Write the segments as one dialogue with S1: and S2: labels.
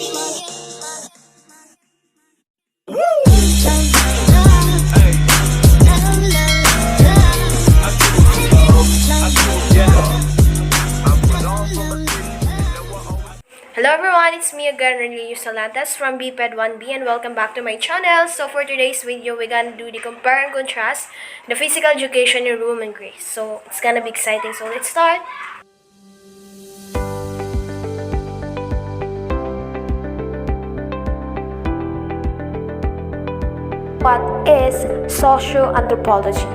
S1: Hello everyone, it's me again, Ranilla Salentes from Bped 1B, and welcome back to my channel. So for today's video, we're gonna do the compare and contrast the physical education in Rome and Greece. So it's gonna be exciting, so let's start. What is socioanthropology?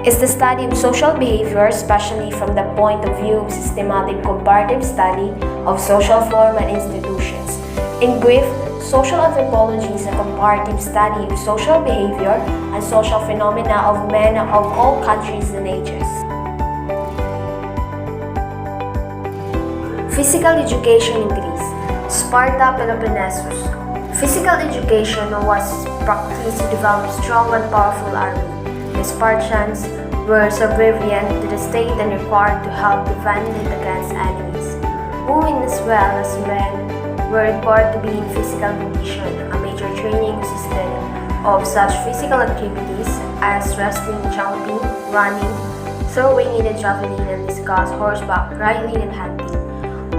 S1: Is the study of social behavior, especially from the point of view of systematic comparative study of social form and institutions. In brief, social anthropology is a comparative study of social behavior and social phenomena of men of all countries and ages. Physical education in Greece. Sparta, Peloponnesus. Physical education was practiced to develop strong and powerful army. The Spartans were subservient to the state and required to help defend it against enemies. Women as well as men were required to be in physical condition. A major training consisted of such physical activities as wrestling, jumping, running, throwing in a javelin, and discus, horseback riding, and hunting.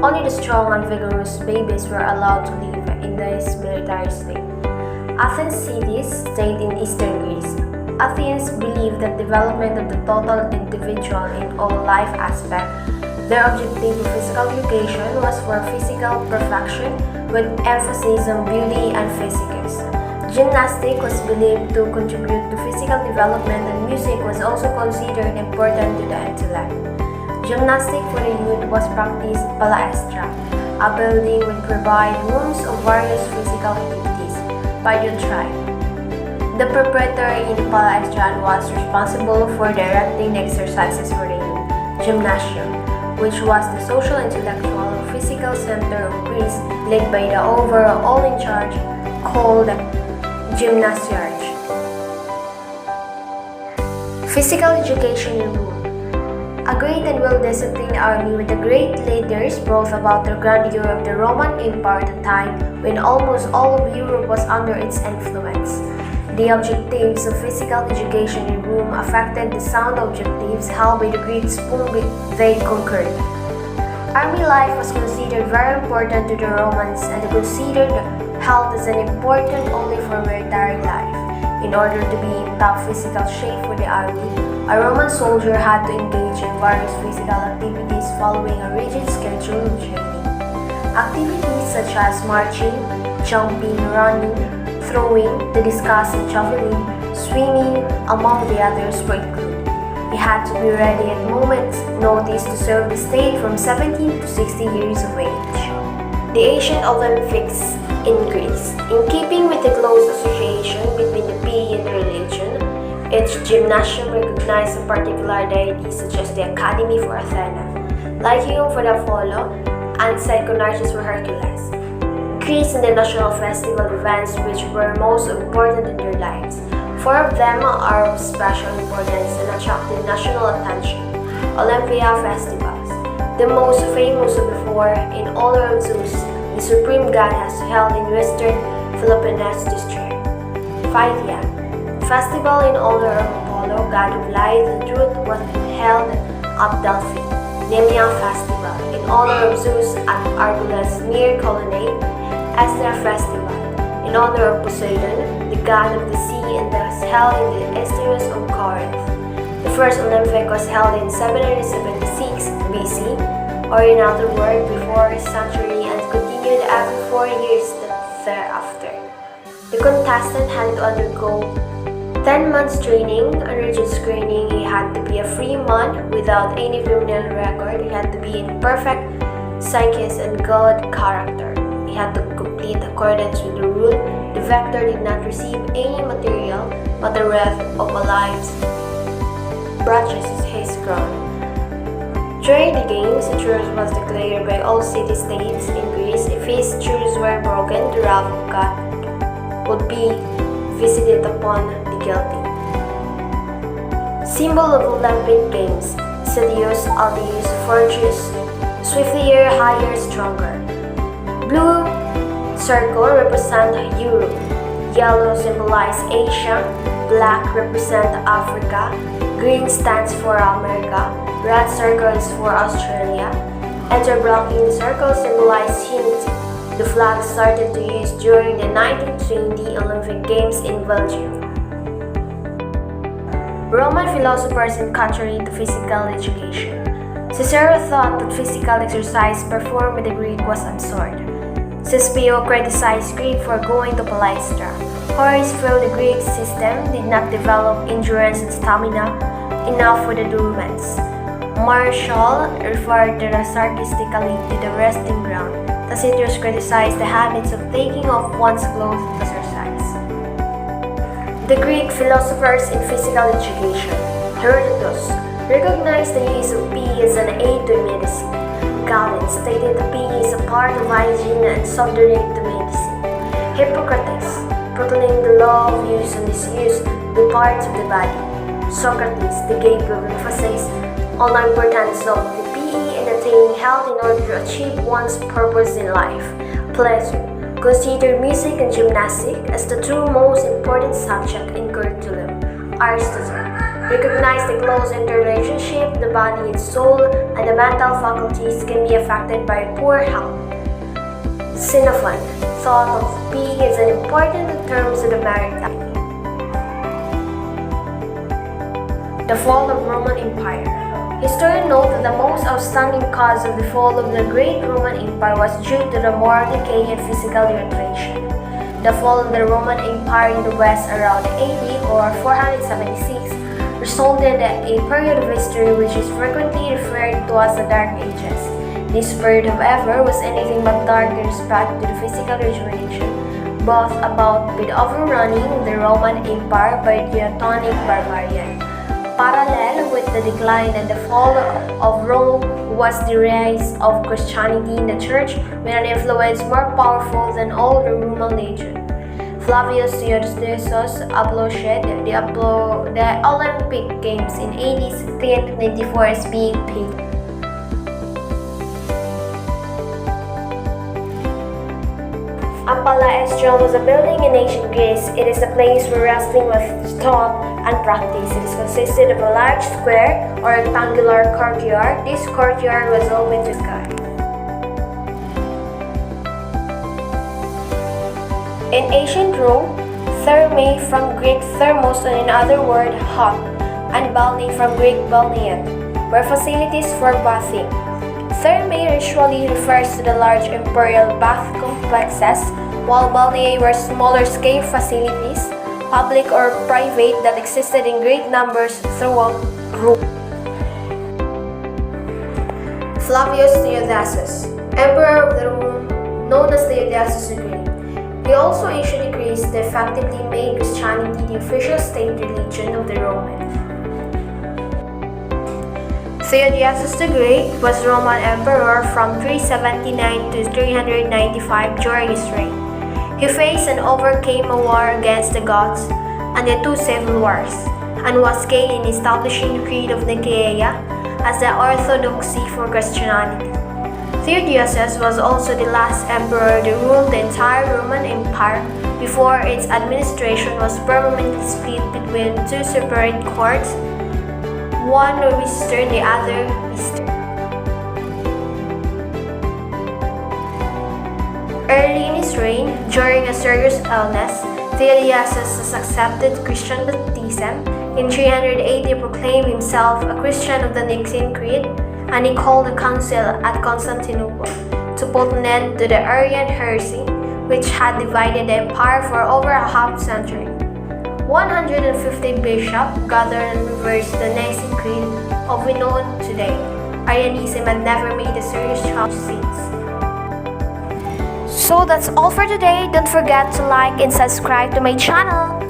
S1: Only the strong and vigorous babies were allowed to live in this military state. Athens city, state in eastern Greece. Athenians believed that development of the total individual in all life aspects. Their objective of physical education was for physical perfection with emphasis on beauty and physics. Gymnastics was believed to contribute to physical development, and music was also considered important to the intellect. Gymnastics for the youth was practiced palaestra. A building would provide rooms of various physical activities by the tribe. The proprietor in the palaestra was responsible for directing the exercises for the youth. Gymnasium, which was the social, intellectual, and physical center of Greece, led by the overall in charge, called gymnasiarch. Physical education in Rome. A great and well-disciplined army with the great leaders brought about the grandeur of the Roman Empire at the time when almost all of Europe was under its influence. The objectives of physical education in Rome affected the sound objectives held by the Greeks whom they conquered. Army life was considered very important to the Romans, and they considered health as an important only for military life. In order to be in top physical shape for the army, a Roman soldier had to engage in various physical activities following a rigid schedule of training. Activities such as marching, jumping, running, throwing, the discus and javelin, swimming, among the others were included. He had to be ready at moment's notice to serve the state from 17 to 60 years of age. The ancient Olympics in Greece. In keeping with the close association between the PE and the religion, each gymnasium recognized a particular deity, such as the Academy for Athena, Lyceum for the Apollo, and Psychonarchus for Hercules. Greece and the national festival events which were most important in their lives. 4 of them are of special importance and attracted national attention. Olympia festivals. The most famous of the 4, in honor of Zeus, the supreme goddess, held in western Peloponnese district. Phthia. Festival in honor of Apollo, god of light and truth, was held at Delphi. Nemea festival in honor of Zeus at Argolis near Colonnade. Astra Festival, in honor of Poseidon, the god of the sea, and was held in the estuaries of Corinth. The first Olympic was held in 776 BC, or in other words, before a century, and continued every 4 years thereafter. The contestant had to undergo 10 months training and rigid screening. He had to be a free man without any criminal record. He had to be in perfect psyche and good character. He had to complete accordance with the rule. The victor did not receive any material, but the wreath of a life's branches is his crown. During the games, a truce was declared by all city-states in Greece. If his truce were broken, the wrath of God would be visited upon the guilty. Symbol of Olympic Games: Cilius, Aldius, Fortius, swiftlier, higher, stronger. blue circle represents Europe, yellow symbolizes Asia, black represents Africa, green stands for America, red circle is for Australia, interblocking circles symbolize unity. The flag started to use during the 1920 Olympic Games in Belgium. Roman philosophers and contrary to physical education. Cicero thought that physical exercise performed by the Greek was absurd. Cicero criticized Greek for going to Palestra. Horace felt the Greek system did not develop endurance and stamina enough for the Romans. Martial referred sarcastically to the resting ground. Tacitus criticized the habits of taking off one's clothes to exercise. The Greek philosophers in physical education. Herodotus recognized the use of PE as an aid to medicine. Galen stated that PE is a part of hygiene and subordinate to medicine. Hippocrates proclaimed the law of use and disuse the parts of the body. Socrates gave emphasis on the importance of the PE in attaining health in order to achieve one's purpose in life. Plato considered music and gymnastics as the two most important subjects in curriculum. Aristotle recognized the close interrelationship the body and soul, and the mental faculties can be affected by poor health. Xenophon thought of PE as an important in terms of the maritime. The fall of Roman Empire. Historians note that the most outstanding cause of the fall of the great Roman Empire was due to the moral decay and physical deterioration. The fall of the Roman Empire in the West around AD or 476 resulted in a period of history which is frequently referred to as the Dark Ages. This period, however, was anything but dark in respect to the physical rejuvenation brought about with overrunning the Roman Empire by the Teutonic barbarian. Parallel with the decline and the fall of Rome was the rise of Christianity in the Church with an influence more powerful than all the Roman legion. Flavius Theodosius abolished the Olympic Games in AD 394 as being paid. Ampalaestron was a building in ancient Greece. It is a place where wrestling was taught and practiced. It is consisted of a large square or rectangular courtyard. This courtyard was open to the sky. In ancient Rome, thermae from Greek thermos and in other word hot, and balneae from Greek balnean, were facilities for bathing. Thermae usually refers to the large imperial bath complexes, while balneae were smaller scale facilities, public or private, that existed in great numbers throughout Rome. Flavius Theodosius, Emperor of the Rome, known as Theodosius the Great. He also issued decrees that effectively made Christianity the official state religion of the Romans. Theodosius the Great was Roman Emperor from 379 to 395 during his reign. He faced and overcame a war against the Goths and the two civil wars, and was key in establishing the Creed of Nicaea as the orthodoxy for Christianity. Theodosius was also the last emperor to rule the entire Roman Empire before its administration was permanently split between two separate courts, one Western, the other Eastern. Early in his reign, during a serious illness, Theodosius accepted Christian baptism. In 380, he proclaimed himself a Christian of the Nicene Creed, and he called a council at Constantinople to put an end to the Arian heresy, which had divided the empire for over a half century. 150 bishops gathered and reversed the Nicene Creed of we know today. Arianism had never made a serious change since. So that's all for today. Don't forget to like and subscribe to my channel.